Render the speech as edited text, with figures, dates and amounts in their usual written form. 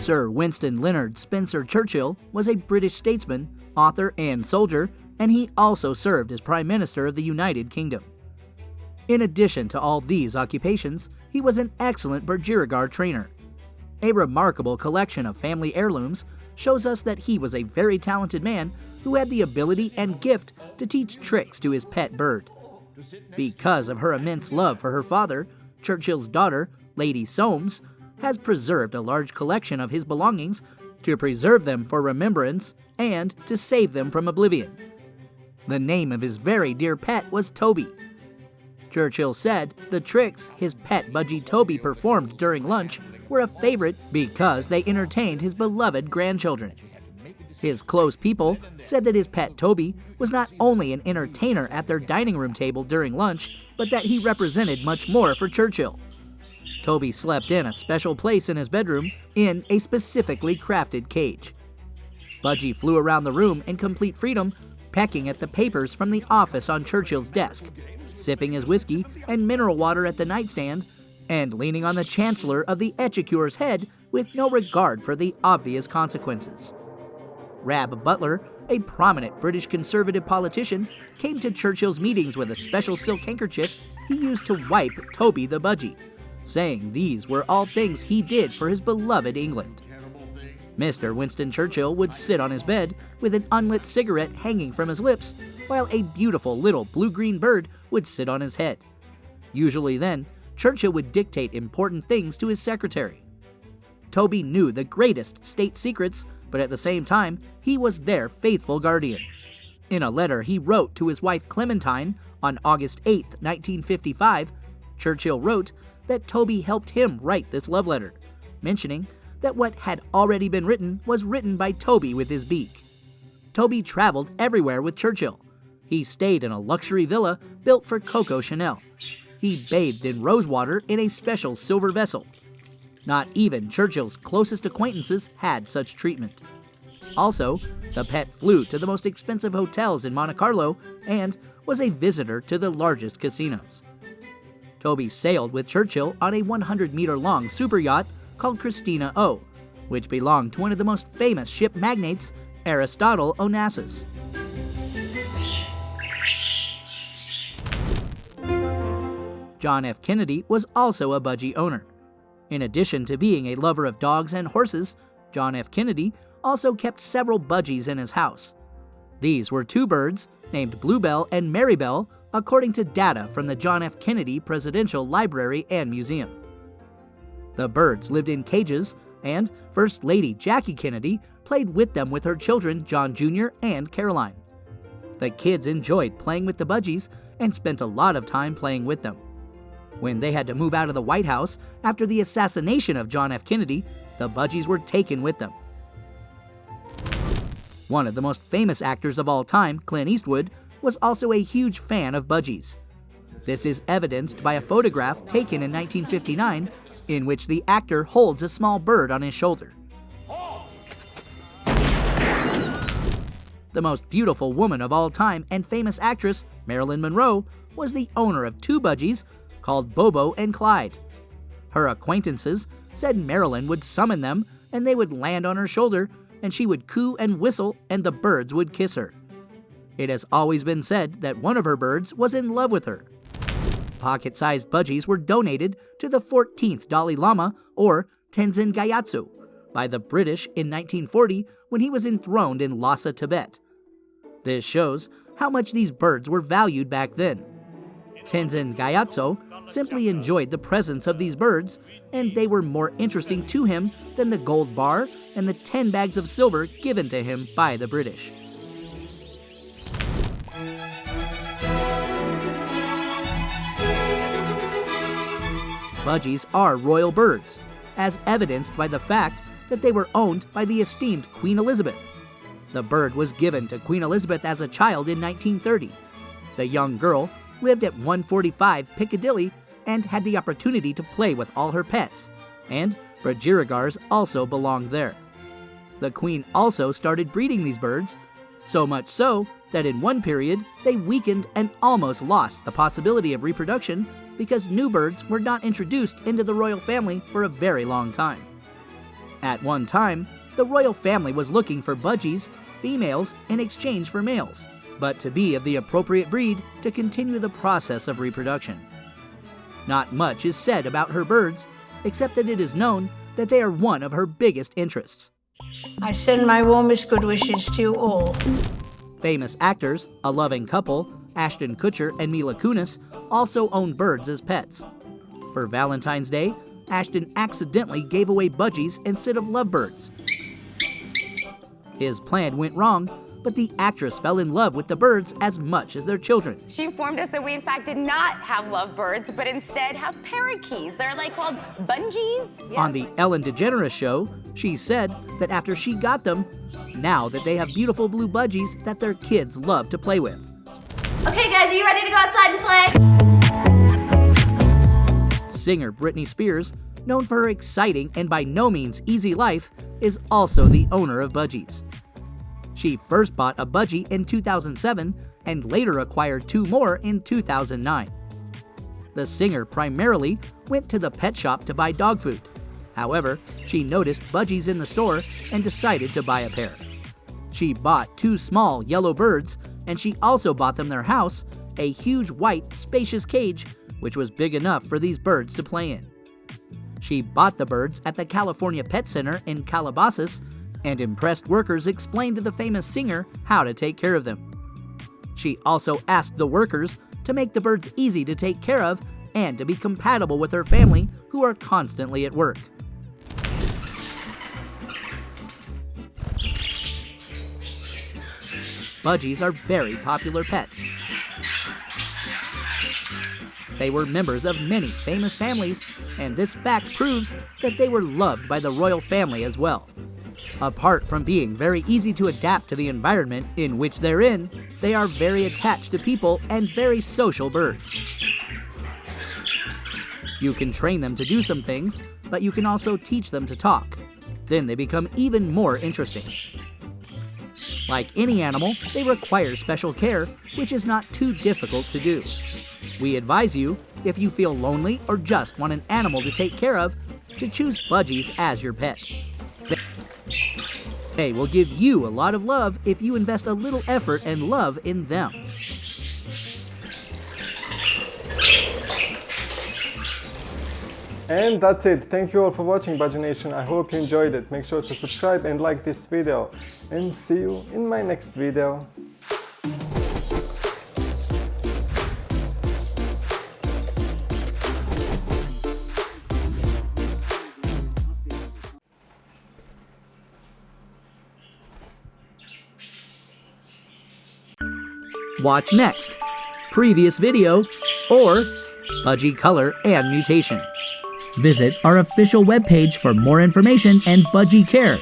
Sir Winston Leonard Spencer Churchill was a British statesman, author, and soldier, and he also served as Prime Minister of the United Kingdom. In addition to all these occupations, he was an excellent Budgies trainer. A remarkable collection of family heirlooms shows us that he was a very talented man who had the ability and gift to teach tricks to his pet bird. Because of her immense love for her father, Churchill's daughter, Lady Soames, has preserved a large collection of his belongings to preserve them for remembrance and to save them from oblivion. The name of his very dear pet was Toby. Churchill said the tricks his pet Budgie Toby performed during lunch were a favorite because they entertained his beloved grandchildren. His close people said that his pet Toby was not only an entertainer at their dining room table during lunch, but that he represented much more for Churchill. Toby slept in a special place in his bedroom in a specifically crafted cage. Budgie flew around the room in complete freedom, pecking at the papers from the office on Churchill's desk, sipping his whiskey and mineral water at the nightstand, and leaning on the Chancellor of the Exchequer's head with no regard for the obvious consequences. Rab Butler, a prominent British Conservative politician, came to Churchill's meetings with a special silk handkerchief he used to wipe Toby the Budgie, saying these were all things he did for his beloved England. Mr. Winston Churchill would sit on his bed with an unlit cigarette hanging from his lips, while a beautiful little blue-green bird would sit on his head. Usually then, Churchill would dictate important things to his secretary. Toby knew the greatest state secrets, but at the same time, he was their faithful guardian. In a letter he wrote to his wife Clementine on August 8, 1955, Churchill wrote that Toby helped him write this love letter, mentioning that what had already been written was written by Toby with his beak. Toby traveled everywhere with Churchill. He stayed in a luxury villa built for Coco Chanel. He bathed in rosewater in a special silver vessel. Not even Churchill's closest acquaintances had such treatment. Also, the pet flew to the most expensive hotels in Monte Carlo and was a visitor to the largest casinos. Toby sailed with Churchill on a 100-meter-long super yacht called Christina O, which belonged to one of the most famous ship magnates, Aristotle Onassis. John F. Kennedy was also a Budgie owner. In addition to being a lover of dogs and horses, John F. Kennedy also kept several Budgies in his house. These were two birds named Bluebell and Marybell, according to data from the John F. Kennedy Presidential Library and Museum. The birds lived in cages, and First Lady Jackie Kennedy played with them with her children John Jr. and Caroline. The kids enjoyed playing with the Budgies and spent a lot of time playing with them. When they had to move out of the White House after the assassination of John F. Kennedy, the Budgies were taken with them. One of the most famous actors of all time, Clint Eastwood, was also a huge fan of Budgies. This is evidenced by a photograph taken in 1959 in which the actor holds a small bird on his shoulder. The most beautiful woman of all time and famous actress, Marilyn Monroe, was the owner of two Budgies called Bobo and Clyde. Her acquaintances said Marilyn would summon them and they would land on her shoulder and she would coo and whistle and the birds would kiss her. It has always been said that one of her birds was in love with her. Pocket-sized Budgies were donated to the 14th Dalai Lama, or Tenzin Gyatso, by the British in 1940 when he was enthroned in Lhasa, Tibet. This shows how much these birds were valued back then. Tenzin Gyatso simply enjoyed the presence of these birds, and they were more interesting to him than the gold bar and the 10 bags of silver given to him by the British. Budgies are royal birds, as evidenced by the fact that they were owned by the esteemed Queen Elizabeth. The bird was given to Queen Elizabeth as a child in 1930. The young girl lived at 145 Piccadilly and had the opportunity to play with all her pets, and Budgies also belonged there. The Queen also started breeding these birds, so much so that in one period they weakened and almost lost the possibility of reproduction because new birds were not introduced into the royal family for a very long time. At one time, the royal family was looking for budgies, females, in exchange for males, but to be of the appropriate breed to continue the process of reproduction. Not much is said about her birds, except that it is known that they are one of her biggest interests. I send my warmest good wishes to you all. Famous actors, a loving couple, Ashton Kutcher and Mila Kunis, also own birds as pets. For Valentine's Day, Ashton accidentally gave away budgies instead of lovebirds. His plan went wrong, but the actress fell in love with the birds as much as their children. She informed us that we in fact did not have lovebirds, but instead have parakeets. They're like called Budgies. Yes. On the Ellen DeGeneres show, she said that after she got them, now that they have beautiful blue budgies that their kids love to play with. Okay guys, are you ready to go outside and play? Singer Britney Spears, known for her exciting and by no means easy life, is also the owner of Budgies. She first bought a budgie in 2007 and later acquired 2 more in 2009. The singer primarily went to the pet shop to buy dog food. However, she noticed budgies in the store and decided to buy a pair. She bought 2 small yellow birds, and she also bought them their house, a huge white spacious cage, which was big enough for these birds to play in. She bought the birds at the California Pet Center in Calabasas, and impressed workers explained to the famous singer how to take care of them. She also asked the workers to make the birds easy to take care of and to be compatible with her family, who are constantly at work. Budgies are very popular pets. They were members of many famous families, and this fact proves that they were loved by the royal family as well. Apart from being very easy to adapt to the environment in which they're in, they are very attached to people and very social birds. You can train them to do some things, but you can also teach them to talk. Then they become even more interesting. Like any animal, they require special care, which is not too difficult to do. We advise you, if you feel lonely or just want an animal to take care of, to choose budgies as your pet. They will give you a lot of love if you invest a little effort and love in them. And that's it. Thank you all for watching, Budgie Nation. I hope you enjoyed it. Make sure to subscribe and like this video. And see you in my next video. Watch next, previous video, or Budgie color and mutation. Visit our official webpage for more information and Budgie care.